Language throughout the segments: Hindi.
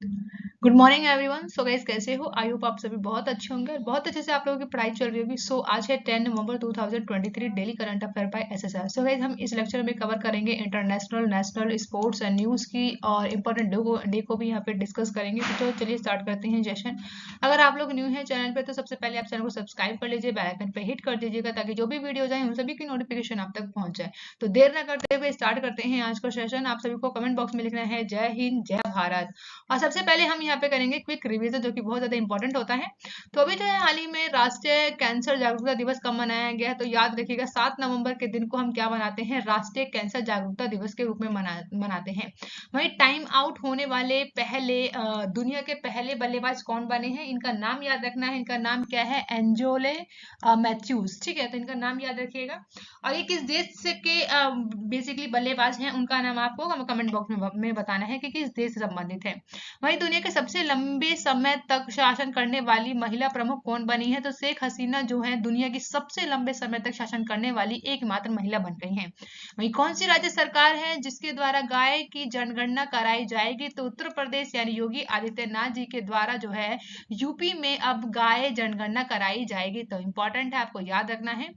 Good morning everyone. So guys, कैसे हो? आई होप आप सभी बहुत अच्छे होंगे और बहुत अच्छे से आप लोगों की पढ़ाई चल रही होगी। सो आज है 10 नवंबर 2023, daily current affair by SSR. So guys, हम इस लेक्चर में कवर करेंगे international, national, sports and news की और इंपॉर्टेंट डे को भी यहाँ पे डिस्कस करेंगे। तो चलिए स्टार्ट करते हैं सेशन। अगर आप लोग न्यू है चैनल पे तो सबसे पहले आप चैनल को सब्सक्राइब कर लीजिए, बेल आइकन पे हिट कर दीजिएगा ताकि जो भी वीडियो आए उन सभी की नोटिफिकेशन आप तक पहुंच जाए। तो देर न करते हुए स्टार्ट करते हैं आज का सेशन। आप सभी को कमेंट बॉक्स में लिखना है जय हिंद, जय भारत। और सबसे पहले हम यहाँ पे करेंगे क्विक रिवीजन, जो कि बहुत ज्यादा इंपॉर्टेंट होता है। तो अभी जो है हाल ही में राष्ट्रीय कैंसर जागरूकता दिवस कब मनाया गया है? तो याद रखिएगा 7 नवंबर के दिन को हम क्या मनाते हैं? राष्ट्रीय कैंसर जागरूकता दिवस के रूप में मनाते हैं। वहीं टाइम आउट होने वाले पहले दुनिया के पहले बल्लेबाज कौन बने हैं? इनका नाम याद रखना है। इनका नाम क्या है? एंजोले मैथ्यूज। ठीक है, तो इनका नाम याद रखिएगा। और ये किस देश से के बेसिकली बल्लेबाज हैं, उनका नाम आपको कमेंट बॉक्स में बताना है कि किस देश से संबंधित है। वहीं दुनिया के सबसे लंबे समय तक शासन करने वाली महिला प्रमुख कौन बनी है? तो शेख हसीना जो है दुनिया की सबसे लंबे समय तक शासन करने वाली एकमात्र महिला बन गई हैं। वहीं कौन सी राज्य सरकार है जिसके द्वारा गाय की जनगणना कराई जाएगी? तो उत्तर प्रदेश यानी योगी आदित्यनाथ जी के द्वारा जो है यूपी में अब गाय जनगणना कराई जाएगी। तो इंपॉर्टेंट है, आपको याद रखना है।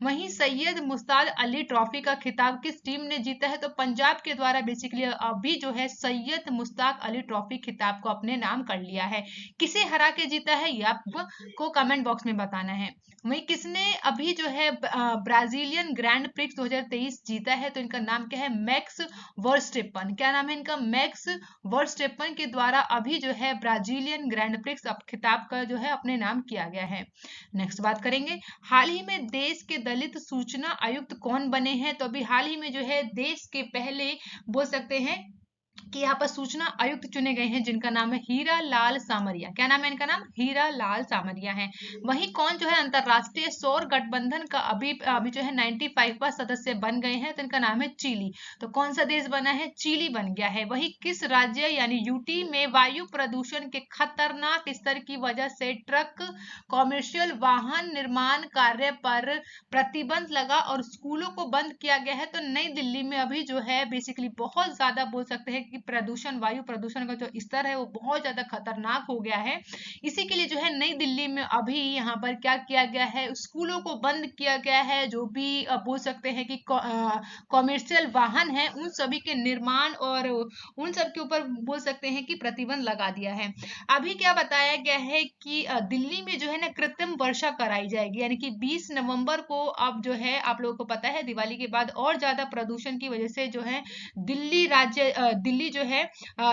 वहीं सैयद मुश्ताक अली ट्रॉफी का खिताब किस टीम ने जीता है? तो पंजाब के द्वारा बेसिकली अभी जो है सैयद मुश्ताक अली ट्रॉफी खिताब को अपने नाम कर लिया है। किसे हरा के जीता है ये आपको कमेंट बॉक्स में बताना है। वहीं किसने अभी जो है ब्राजीलियन ग्रैंड प्रिक्स 2023 जीता है? तो इनका नाम क्या है? Max Verstappen. क्या नाम है इनका? मैक्स वर्स्टेपन के द्वारा अभी जो है ब्राजीलियन ग्रैंड प्रिक्स खिताब का जो है अपने नाम किया गया है। नेक्स्ट बात करेंगे, हाल ही में देश के दलित सूचना आयुक्त कौन बने हैं? तो अभी हाल ही में जो है देश के पहले बोल सकते हैं कि यहाँ पर सूचना आयुक्त चुने गए हैं, जिनका नाम है हीरा लाल सामरिया। क्या नाम है इनका? नाम हीरा लाल सामरिया है। वहीं कौन जो है अंतरराष्ट्रीय सौर गठबंधन का अभी अभी जो है 95वां सदस्य बन गए हैं? तो इनका नाम है चिली। तो कौन सा देश बना है? चिली बन गया है। वहीं किस राज्य यानी यूटी में वायु प्रदूषण के खतरनाक स्तर की वजह से ट्रक कॉमर्शियल वाहन निर्माण कार्य पर प्रतिबंध लगा और स्कूलों को बंद किया गया है? तो नई दिल्ली में अभी जो है बेसिकली बहुत ज्यादा बोल सकते हैं कि प्रदूषण, वायु प्रदूषण का जो स्तर है वो बहुत ज्यादा खतरनाक हो गया है। इसी के लिए जो है नई दिल्ली में अभी यहाँ पर क्या किया गया है? स्कूलों को बंद किया गया है। जो भी बोल सकते हैं कि कॉमर्शियल वाहन है उन सभी के निर्माण और उन सब के ऊपर बोल सकते हैं कि प्रतिबंध लगा दिया है। अभी क्या बताया गया है कि दिल्ली में जो है ना कृत्रिम वर्षा कराई जाएगी, यानी कि 20 नवंबर को। अब जो है आप लोगों को पता है दिवाली के बाद और ज्यादा प्रदूषण की वजह से जो है दिल्ली जो है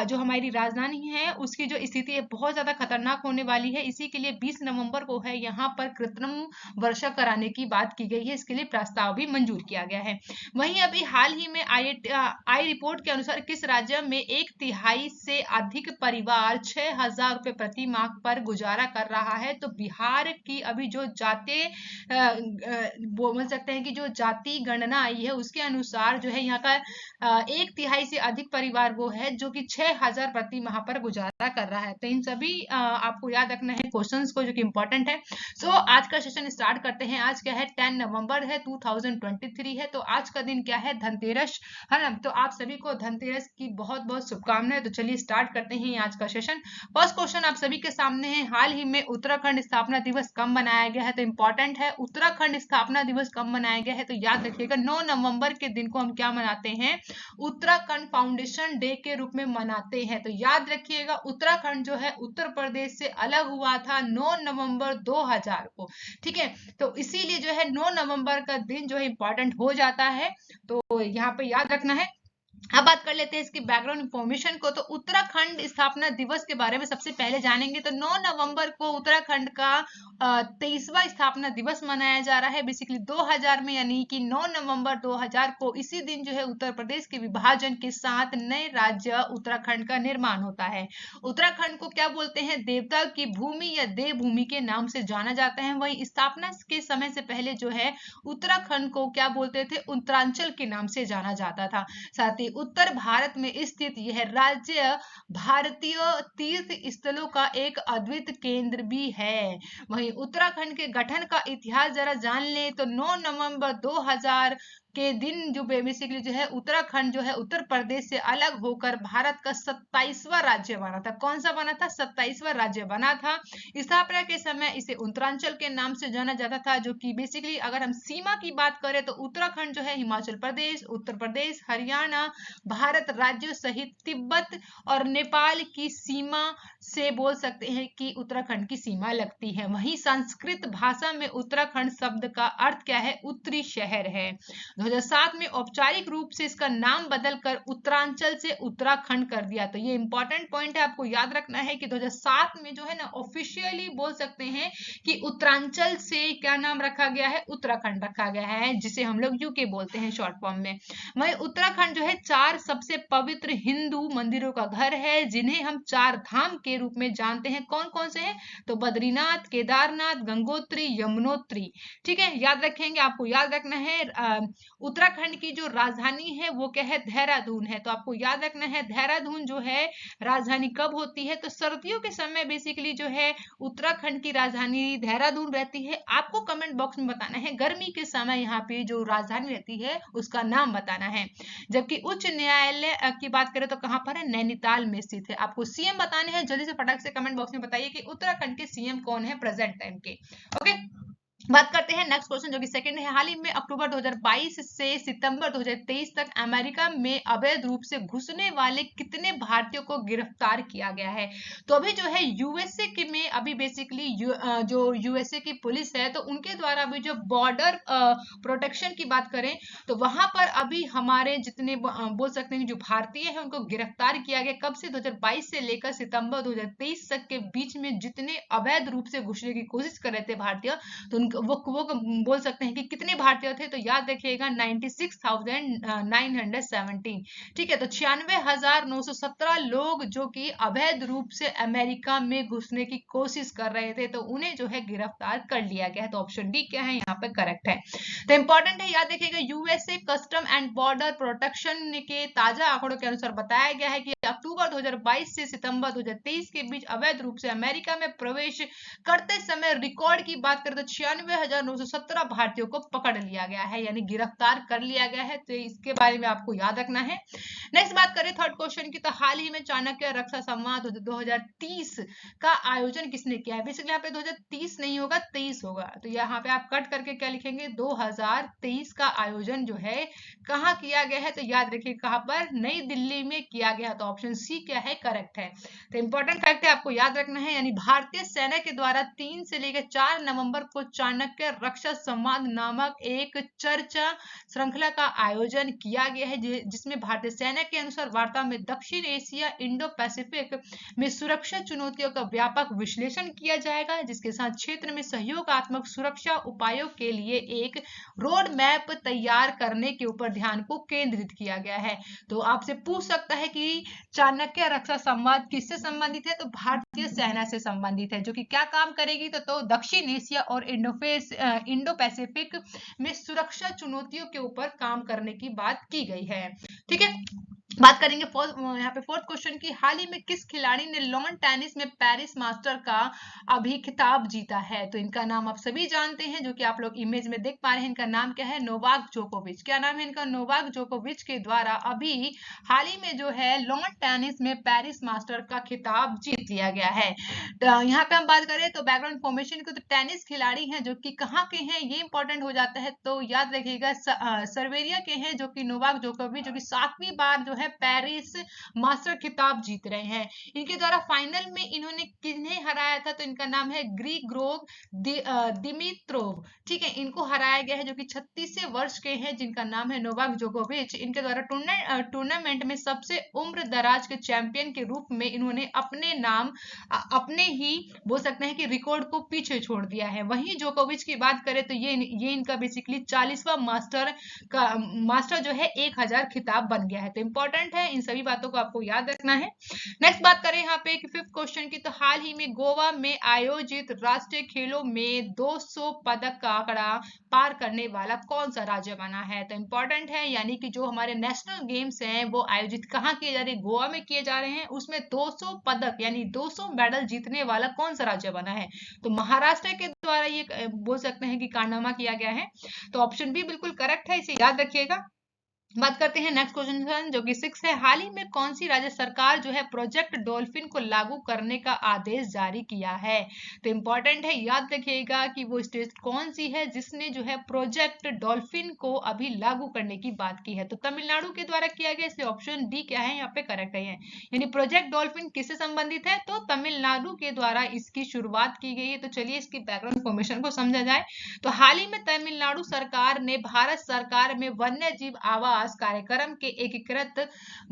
जो हमारी राजधानी है उसकी जो स्थिति है बहुत ज्यादा खतरनाक होने वाली है। इसी के लिए 20 नवंबर को है यहाँ पर कृत्रिम वर्षा कराने की बात की गई है। इसके लिए प्रस्ताव भी मंजूर किया गया है। वहीं अभी हाल ही में आई रिपोर्ट के अनुसार किस राज्य में 1/3 से अधिक परिवार 6,000 रुपए प्रति माह पर गुजारा कर रहा है? तो बिहार की अभी जो जातीय बोल सकते हैं कि जो जाति गणना आई है उसके अनुसार जो है यहाँ का 1/3 से अधिक परिवार वो है जो कि 6,000 प्रति माह पर गुजारा कर रहा है। तो इन सभी आपको याद रखना है क्वेश्चंस को, जो कि इंपॉर्टेंट है। सो आज का सेशन स्टार्ट करते हैं। आज क्या है? 10 नवंबर है, 2023 है। तो आज का दिन क्या है? धनतेरस है ना। तो आप सभी को धनतेरस की बहुत बहुत शुभकामनाएं। तो चलिए स्टार्ट करते हैं आज का सेशन। फर्स्ट क्वेश्चन आप सभी के सामने है, हाल ही में उत्तराखंड स्थापना दिवस कब मनाया गया है? तो इंपॉर्टेंट है, उत्तराखंड स्थापना दिवस कब मनाया गया है? तो याद रखिएगा 9 नवंबर के दिन को हम क्या मनाते हैं? उत्तराखंड फाउंडेशन डे के रूप में मनाते हैं। तो याद रखिएगा उत्तराखंड जो है उत्तर प्रदेश से अलग हुआ था 9 नवंबर 2000 को। ठीक है, तो इसीलिए जो है 9 नवंबर का दिन जो है इंपॉर्टेंट हो जाता है। तो यहाँ पे याद रखना है। अब बात कर लेते हैं इसकी बैकग्राउंड इंफॉर्मेशन को। तो उत्तराखंड स्थापना दिवस के बारे में सबसे पहले जानेंगे। तो 9 नवंबर को उत्तराखंड का 23वां स्थापना दिवस मनाया जा रहा है बेसिकली 2000 में, यानी कि 9 नवंबर 2000 को इसी दिन जो है उत्तर प्रदेश के विभाजन के साथ नए राज्य उत्तराखंड का निर्माण होता है। उत्तराखंड को क्या बोलते हैं? देवता की भूमि या देवभूमि के नाम से जाना जाता है। वहीं स्थापना के समय से पहले जो है उत्तराखंड को क्या बोलते थे? उत्तरांचल के नाम से जाना जाता था। साथ ही उत्तर भारत में स्थित यह राज्य भारतीय तीर्थ स्थलों का एक अद्वितीय केंद्र भी है। वहीं उत्तराखंड के गठन का इतिहास जरा जान ले। तो 9 नवंबर 2000 के दिन जो बेसिकली जो है उत्तराखंड जो है उत्तर प्रदेश से अलग होकर भारत का 27वां राज्य बना था। कौन सा बना था? 27वां राज्य बना था। स्थापना के समय इसे उत्तरांचल के नाम से जाना जाता था, जो कि बेसिकली अगर हम सीमा की बात करें तो उत्तराखंड जो है हिमाचल प्रदेश, उत्तर प्रदेश, हरियाणा, भारत राज्यों सहित तिब्बत और नेपाल की सीमा से बोल सकते हैं कि उत्तराखंड की सीमा लगती है। वहीं संस्कृत भाषा में उत्तराखंड शब्द का अर्थ क्या है? उत्तरी शहर है। 2007 में औपचारिक रूप से इसका नाम बदलकर उत्तरांचल से उत्तराखंड कर दिया। तो ये इंपॉर्टेंट पॉइंट है, आपको याद रखना है कि 2007 में जो है ना ऑफिशियली बोल सकते हैं कि उत्तरांचल से क्या नाम रखा गया है? उत्तराखंड रखा गया है, जिसे हम लोग यूके बोलते हैं शॉर्ट फॉर्म में। वहीं उत्तराखंड जो है 4 सबसे पवित्र हिंदू मंदिरों का घर है, जिन्हें हम 4 धाम के रूप में जानते हैं। कौन कौन से हैं? तो बद्रीनाथ, केदारनाथ, गंगोत्री, यमुनोत्री। ठीक है, याद रखेंगे, आपको याद रखना है। उत्तराखंड की जो राजधानी है वो क्या है? देहरादून है। तो आपको याद रखना है देहरादून जो है राजधानी कब होती है? तो सर्दियों के समय बेसिकली जो है उत्तराखंड की राजधानी देहरादून रहती है। आपको कमेंट बॉक्स में बताना है गर्मी के समय यहाँ पे जो राजधानी रहती है उसका नाम बताना है। जबकि उच्च न्यायालय की बात करें तो कहां पर है? नैनीताल में स्थित है। आपको सीएम बताने हैं, जल्दी से फटाक से कमेंट बॉक्स में बताइए कि उत्तराखंड के सीएम कौन है प्रेजेंट टाइम के। ओके, बात करते हैं नेक्स्ट क्वेश्चन जो कि सेकंड है। हाल ही में अक्टूबर 2022 से सितंबर 2023 तक अमेरिका में अवैध रूप से घुसने वाले कितने भारतीयों को गिरफ्तार किया गया है? तो अभी जो है यूएसए के में अभी बेसिकली जो यूएसए की पुलिस है तो उनके द्वारा अभी जो बॉर्डर प्रोटेक्शन की बात करें तो वहां पर अभी हमारे जितने बोल सकते हैं जो भारतीय है उनको गिरफ्तार किया गया। कब से? 2022 से लेकर सितंबर 2023 तक के बीच में जितने अवैध रूप से घुसने की कोशिश कर रहे थे भारतीय, तो वो बोल सकते हैं कि कितने भारतीय थे? तो याद रखिएगा 96,917। ठीक है, तो 96,917 लोग जो कि अवैध रूप से अमेरिका में घुसने की कोशिश कर रहे थे, तो उन्हें जो है गिरफ्तार कर लिया गया है। तो ऑप्शन डी क्या है यहाँ पे करेक्ट है। तो इंपॉर्टेंट है, याद रखिएगा USA custom and border protection के ताजा आंकड़ों के अनुसार बताया गया है कि अक्टूबर 2022 से सितंबर 2023 के बीच अवैध रूप से अमेरिका में प्रवेश करते समय रिकॉर्ड की बात करें तो 96,917 भारतीयों को पकड़ लिया गया है, यानी गिरफ्तार कर लिया गया है। तो इसके बारे में आपको याद रखना है। नेक्स्ट बात करें थर्ड क्वेश्चन की, तो हाल ही में चाणक्य रक्षा संवाद 2030 का आयोजन किसने किया है? बेसिकली यहाँ पे 2030 नहीं होगा, 23 होगा। तो यहाँ पे आप कट करके क्या लिखेंगे? 2023 का आयोजन जो है कहाँ किया गया है? तो याद रखिए कहाँ पर? नई दिल्ली में किया गया। तो ऑप्शन सी क्या है करेक्ट है। तो इंपॉर्टेंट फैक्ट है, आपको याद रखना है, यानी भारतीय सेना के द्वारा 3 से लेकर 4 नवंबर को चाणक्य रक्षा संवाद नामक एक चर्चा श्रृंखला का आयोजन किया गया है, जिसमें भारतीय सेना के अनुसार वार्ता में दक्षिण एशिया इंडो पैसिफिक में सुरक्षा चुनौतियों का व्यापक विश्लेषण किया जाएगा, जिसके साथ क्षेत्र में सहयोगात्मक सुरक्षा उपायों के लिए एक रोड मैप तैयार करने के ऊपर ध्यान को केंद्रित किया गया है। तो आपसे पूछ सकता है कि चाणक्य रक्षा संवाद किससे संबंधित है? तो भारतीय सेना से संबंधित है, जो कि क्या काम करेगी? तो दक्षिण एशिया और इंडो पैसिफिक में सुरक्षा चुनौतियों के ऊपर काम करने की बात की गई है। ठीक है, बात करेंगे यहाँ पे फोर्थ क्वेश्चन की। हाल ही में किस खिलाड़ी ने लॉन टेनिस में पेरिस मास्टर का अभी खिताब जीता है? तो इनका नाम आप सभी जानते हैं, जो कि आप लोग इमेज में देख पा रहे हैं। इनका नाम क्या है? नोवाक जोकोविच। क्या नाम है इनका? नोवाक जोकोविच के द्वारा अभी हाल ही में जो है लॉन टेनिस में पेरिस मास्टर का खिताब जीत लिया गया है। तो यहाँ पे हम बात करें तो बैकग्राउंड इन्फॉर्मेशन की, तो टेनिस खिलाड़ी हैं जो कि कहाँ के हैं ये इंपॉर्टेंट हो जाता है। तो याद रखिएगा सर्वेरिया के हैं, जो कि नोवाक जोकोविच जो कि 7वीं बार जो है पेरिस मास्टर खिताब जीत रहे हैं। इनके द्वारा फाइनल में इन्होंने किन्हें हराया था? तो इनका नाम है ग्रिगोर दिमित्रोव। ठीक है, इनको हराया गया है, जो कि 36 वर्ष के हैं, जिनका नाम है नोवाक जोकोविच। इनके द्वारा टूर्नामेंट में सबसे उम्र दराज के चैंपियन के रूप में इन्होंने अपने नाम अपने ही बोल सकते हैं कि रिकॉर्ड को पीछे छोड़ दिया है। वहीं जोकोविच की बात करें तो ये इनका बेसिकली 40वां मास्टर जो है 1000 खिताब बन गया है। तो इंपॉर्टेंट इंपॉर्टेंट है, इन सभी बातों को आपको याद रखना है। नेक्स्ट बात करें यहाँ पे कि 5th क्वेश्चन की, तो हाल ही में गोवा में आयोजित राष्ट्रीय खेलों में 200 पदक का आंकड़ा पार करने वाला कौन सा राज्य बना है? तो इंपॉर्टेंट है, यानी कि जो हमारे नेशनल गेम्स हैं वो आयोजित कहाँ किए जा रहे हैं? गोवा में किए जा रहे हैं। उसमें 200 पदक यानी 200 मेडल जीतने वाला कौन सा राज्य बना है? तो महाराष्ट्र के द्वारा ये बोल सकते हैं कि कारनामा किया गया है। तो ऑप्शन बी बिल्कुल करेक्ट है, इसे याद रखिएगा। बात करते हैं नेक्स्ट क्वेश्चन जो कि 6 है, हाल ही में कौन सी राज्य सरकार जो है प्रोजेक्ट डॉल्फिन को लागू करने का आदेश जारी किया है? तो इंपॉर्टेंट है, याद रखिएगा कि वो स्टेट कौन सी है जिसने जो है प्रोजेक्ट डॉल्फिन को अभी लागू करने की बात की है? तो तमिलनाडु के द्वारा किया गया, इसलिए ऑप्शन डी क्या है यहाँ पे करेक्ट है। यानी प्रोजेक्ट डॉल्फिन किससे संबंधित है? तो तमिलनाडु के द्वारा इसकी शुरुआत की गई है। तो चलिए इसकी बैकग्राउंड इन्फॉर्मेशन को समझा जाए। तो हाल ही में तमिलनाडु सरकार ने भारत सरकार में वन्य जीव आवास कार्यक्रम के एकीकृत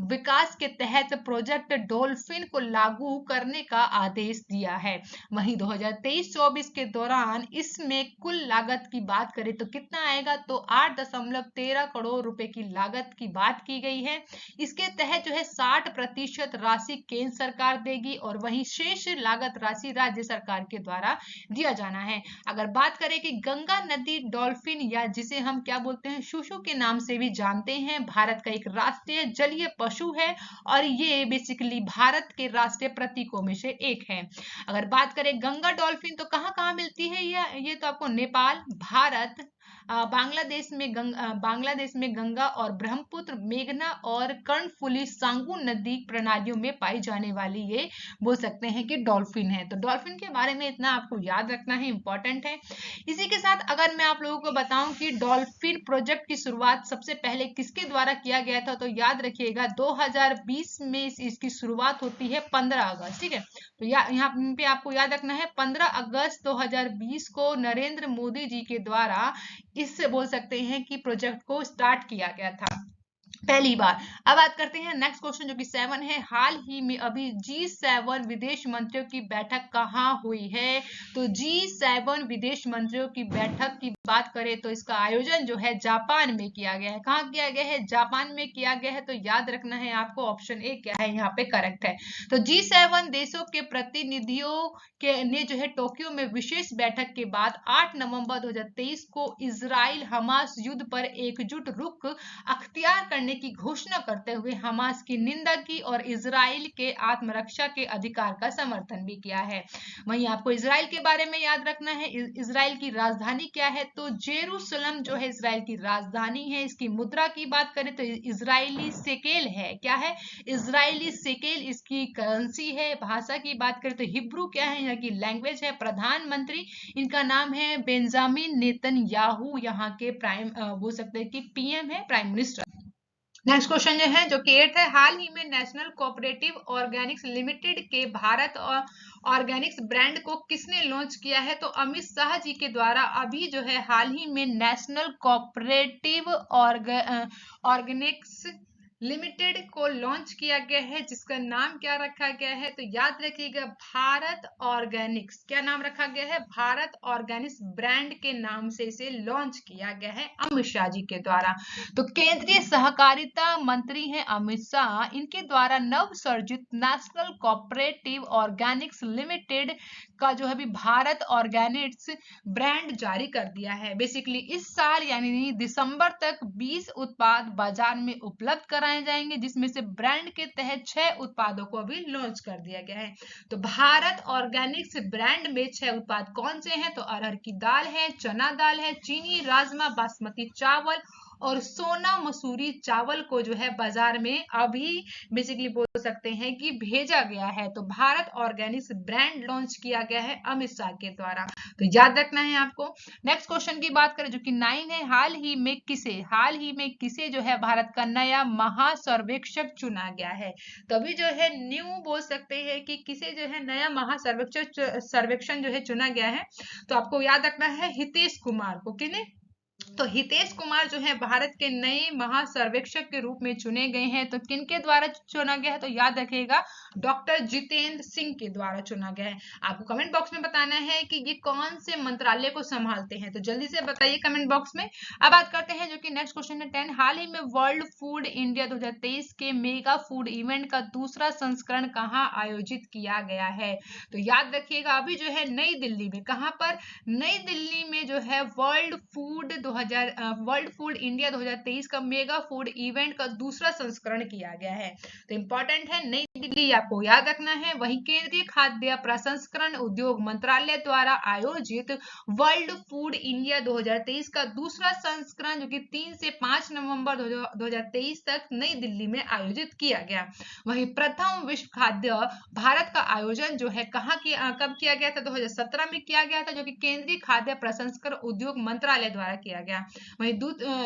विकास के तहत प्रोजेक्ट डॉल्फिन को लागू करने का आदेश दिया है। वहीं 2023-24 के दौरान इसमें कुल लागत की बात करें तो कितना आएगा? तो 8.13 करोड़ रुपए की लागत की बात की गई है। इसके तहत जो है 60% राशि केंद्र सरकार देगी और वहीं शेष लागत राशि राज्य सरकार के द्वारा दिया जाना है। अगर बात करें कि गंगा नदी डॉल्फिन या जिसे हम क्या बोलते हैं, शूशु के नाम से भी जानते हैं, भारत का एक राष्ट्रीय जलीय पशु है और ये बेसिकली भारत के राष्ट्रीय प्रतीकों में से एक है। अगर बात करें गंगा डॉल्फिन तो कहाँ कहाँ मिलती है? ये तो आपको नेपाल, भारत, बांग्लादेश में गंगा और ब्रह्मपुत्र, मेघना और कर्णफुली सांगू नदी प्रणालियों में पाई जाने वाली ये बोल सकते हैं कि डॉल्फिन है। तो डॉल्फिन के बारे में इतना आपको याद रखना है, इंपॉर्टेंट है। इसी के साथ अगर मैं आप लोगों को बताऊं कि डॉल्फिन प्रोजेक्ट की शुरुआत सबसे पहले किसके द्वारा किया गया था, तो याद रखिएगा 2020 में इसकी शुरुआत होती है 15 अगस्त, ठीक है। तो यहाँ पे आपको याद रखना है 15 अगस्त 2020 को नरेंद्र मोदी जी के द्वारा इससे बोल सकते हैं कि प्रोजेक्ट को स्टार्ट किया गया था पहली बार। अब बात करते हैं नेक्स्ट क्वेश्चन जो कि 7 है, हाल ही में अभी G7 विदेश मंत्रियों की बैठक कहाँ हुई है? तो G7 विदेश मंत्रियों की बैठक की बात करें तो इसका आयोजन जो है जापान में किया गया है। कहाँ किया गया है? जापान में किया गया है। तो याद रखना है आपको, ऑप्शन ए क्या है यहाँ पे करेक्ट है। तो G7 देशों के प्रतिनिधियों ने जो है टोक्यो में विशेष बैठक के बाद 8 नवंबर 2023 को इजराइल हमास युद्ध पर एकजुट रुख अख्तियार करने की घोषणा करते हुए हमास की निंदा की और इजराइल के आत्मरक्षा के अधिकार का समर्थन भी किया है। वहीं आपको इजराइल के बारे में याद रखना है, इजराइल की राजधानी क्या है? तो जेरूसलम जो है इजराइल की राजधानी है। इसकी मुद्रा की बात करें तो इजरायली शेकेल है। क्या है? इजरायली शेकेल इसकी करेंसी है। भाषा की बात करें तो हिब्रू क्या है? यहाँ की लैंग्वेज है। प्रधानमंत्री इनका नाम है बेंजामिन नेतन्याहू, यहाँ के प्राइम बोल सकते हैं कि पीएम है, प्राइम मिनिस्टर। नेक्स्ट क्वेश्चन जो है जो कि 8 है, हाल ही में नेशनल कोऑपरेटिव ऑर्गेनिक्स लिमिटेड के भारत और ऑर्गेनिक्स ब्रांड को किसने लॉन्च किया है? तो अमित शाह जी के द्वारा अभी जो है हाल ही में नेशनल कोऑपरेटिव ऑर्गेनिक्स लिमिटेड को लॉन्च किया गया है, जिसका नाम क्या रखा गया है? तो याद रखिएगा भारत ऑर्गेनिक्स। क्या नाम रखा गया है? भारत ऑर्गेनिक्स ब्रांड के नाम से इसे लॉन्च किया गया है अमित शाह जी के द्वारा। तो केंद्रीय सहकारिता मंत्री हैं अमित शाह, इनके द्वारा नव सर्जित नेशनल कोऑपरेटिव ऑर्गेनिक्स लिमिटेड का जो है भी भारत ऑर्गेनिक्स ब्रांड जारी कर दिया है। बेसिकली इस साल यानी दिसंबर तक 20 उत्पाद बाजार में उपलब्ध कराए जाएंगे, जिसमें से ब्रांड के तहत 6 उत्पादों को अभी लॉन्च कर दिया गया है। तो भारत ऑर्गेनिक्स ब्रांड में 6 उत्पाद कौन से हैं? तो अरहर की दाल है, चना दाल है, चीनी राजमा बासमती चावल और सोना मसूरी चावल को जो है बाजार में अभी बेसिकली बोल सकते हैं कि भेजा गया है। तो भारत ऑर्गेनिक्स ब्रांड लॉन्च किया गया है अमित शाह के द्वारा। तो याद रखना है आपको। नेक्स्ट क्वेश्चन की बात करें जो कि 9 है, हाल ही में किसे जो है भारत का नया महासर्वेक्षक चुना गया है? तो अभी जो है न्यू बोल सकते हैं कि किसे जो है नया महासर्वेक्षण जो है चुना गया है? तो आपको याद रखना है हितेश कुमार को। किन्हें? तो हितेश कुमार जो है भारत के नए महासर्वेक्षक के रूप में चुने गए हैं। तो किनके द्वारा चुना गया है? तो याद रखिएगा डॉक्टर जितेंद्र सिंह के द्वारा चुना गया है। आपको कमेंट बॉक्स में बताना है कि ये कौन से मंत्रालय को संभालते हैं, तो जल्दी से बताइए कमेंट बॉक्स में। अब बात करते हैं जो कि नेक्स्ट क्वेश्चन है 10। हाल ही में वर्ल्ड फूड इंडिया 2023 के मेगा फूड इवेंट का दूसरा संस्करण कहाँ आयोजित किया गया है? तो याद रखिएगा अभी जो है नई दिल्ली में, कहाँ पर? नई दिल्ली में जो है वर्ल्ड फूड इंडिया 2023 का मेगा फूड इवेंट का दूसरा संस्करण किया गया है। तो इंपॉर्टेंट है, नई दिल्ली आपको याद रखना है। वहीं केंद्रीय खाद्य प्रसंस्करण उद्योग मंत्रालय द्वारा आयोजित वर्ल्ड फूड इंडिया 2023 का दूसरा संस्करण जो कि 3 से 5 नवंबर 2023 तक नई दिल्ली में आयोजित किया गया। वहीं प्रथम विश्व खाद्य भारत का आयोजन जो है कब किया गया था? 2017 में किया गया था, जो कि केंद्रीय खाद्य प्रसंस्करण उद्योग मंत्रालय द्वारा किया गया। वहीं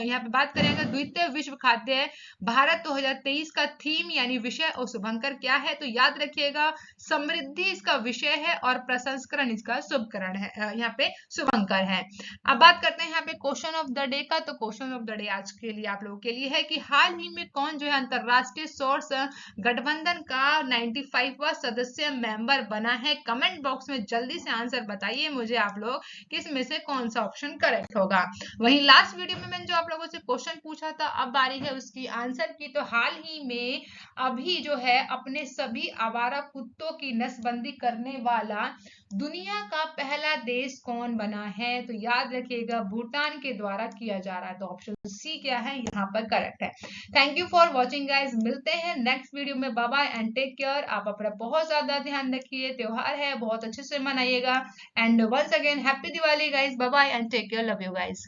यहाँ पे बात करेंगे द्वितीय विश्व खाद्य भारत 2023 का थीम यानी विषय और शुभंकर क्या है? तो याद रखिएगा समृद्धि इसका विषय है और प्रसंस्करण इसका शुभकरण है, यहाँ पे शुभंकर है। अब बात करते हैं यहाँ पे क्वेश्चन ऑफ द डे का। तो क्वेश्चन ऑफ द डे आज के लिए आप लोगों के लिए है कि हाल ही में कौन जो है अंतरराष्ट्रीय सौर गठबंधन का 95वां सदस्य मेंबर बना है? कमेंट बॉक्स में जल्दी से आंसर बताइए मुझे आप लोग किस में से कौन सा ऑप्शन करेक्ट होगा। वहीं लास्ट वीडियो में मैंने जो आप लोगों से क्वेश्चन पूछा था, अब बारी है उसकी आंसर की। तो हाल ही में अभी जो है अपने सभी आवारा कुत्तों की नसबंदी करने वाला दुनिया का पहला देश कौन बना है? तो याद रखिएगा भूटान के द्वारा किया जा रहा है। तो ऑप्शन सी क्या है यहाँ पर करेक्ट है। Thank you for watching guys, मिलते हैं नेक्स्ट वीडियो में। Bye bye and take care. आप अपना बहुत ज्यादा ध्यान रखिए, त्योहार है बहुत अच्छे से मनाइएगा। And once again happy Diwali guys, bye bye and take care, love you guys.